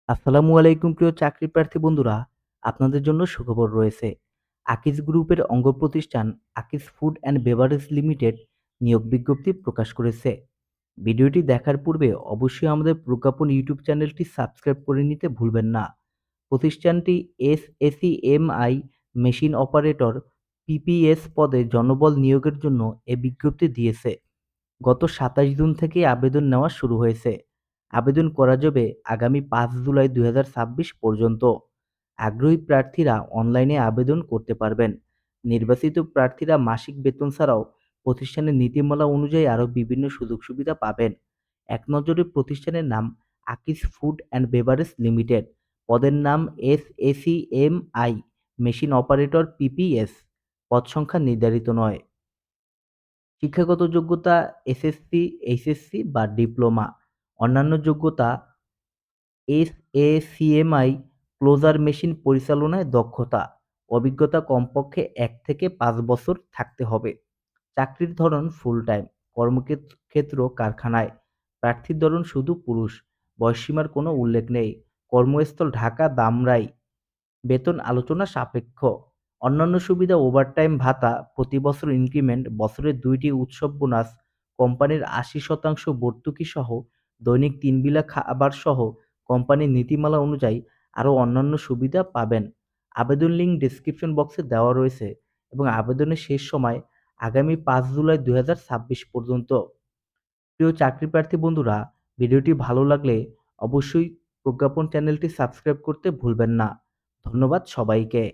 আসসালামু আলাইকুম প্রিয় চাকরি প্রার্থী বন্ধুরা, আপনাদের জন্য সুখবর রয়েছে। আকিজ গ্রুপের অঙ্গ প্রতিষ্ঠান Akij food and beverage limited নিয়োগ বিজ্ঞপ্তি প্রকাশ করেছে। ভিডিওটি দেখার পূর্বে অবশ্যই আমাদের প্রজ্ঞাপন ইউটিউব চ্যানেলটি সাবস্ক্রাইব করে নিতে ভুলবেন না। প্রতিষ্ঠানটি এসএসিএমআই মেশিন অপারেটর পিপিএস পদে জনবল নিয়োগের জন্য এ বিজ্ঞপ্তি দিয়েছে। গত ২৭ জুন থেকে আবেদন নেওয়া শুরু হয়েছে। আবেদন করা যাবে আগামী ৫ জুলাই ২০২৬ পর্যন্ত। আগ্রহী প্রার্থীরা অনলাইনে আবেদন করতে পারবেন। নির্বাচিত প্রার্থীরা মাসিক বেতন ছাড়াও প্রতিষ্ঠানের নীতিমালা অনুযায়ী আরও বিভিন্ন সুযোগ সুবিধা পাবেন। এক নজরে প্রতিষ্ঠানের নাম Akij food and beverage limited. পদের নাম এসএসিএমআই মেশিন অপারেটর পিপিএস। পদ সংখ্যা নির্ধারিত নয়। শিক্ষাগত যোগ্যতা এসএসসি, এইচএসসি বা ডিপ্লোমা। অন্যান্য যোগ্যতা এসএসসিএমআই ক্লোজার মেশিন পরিচালনায় দক্ষতা। অভিজ্ঞতা কমপক্ষে ১ থেকে ৫ বছর থাকতে হবে। চাকরির ধরন ফুল টাইম। কর্মক্ষেত্র কারখানায়। প্রার্থীর ধরন শুধু পুরুষ। বয়সসীমার কোনো উল্লেখ নেই। কর্মস্থল ঢাকা ধামরাই। বেতন আলোচনা সাপেক্ষ। অন্যান্য সুবিধা ওভারটাইম ভাতা, প্রতি বছর ইনক্রিমেন্ট, বছরে ২টি উৎসব বোনাস, কোম্পানির ৮০% ভর্তুকি সহ দৈনিক ৩ বেলা খাবার সহ কোম্পানির নীতিমালা অনুযায়ী আরও অন্যান্য সুবিধা পাবেন। আবেদন লিঙ্ক ডেসক্রিপশন বক্সে দেওয়া রয়েছে এবং আবেদনের শেষ সময় আগামী ৫ জুলাই ২০২৬ পর্যন্ত। প্রিয় চাকরি প্রার্থী বন্ধুরা, ভিডিওটি ভালো লাগলে অবশ্যই প্রজ্ঞাপন চ্যানেলটি সাবস্ক্রাইব করতে ভুলবেন না। ধন্যবাদ সবাইকে।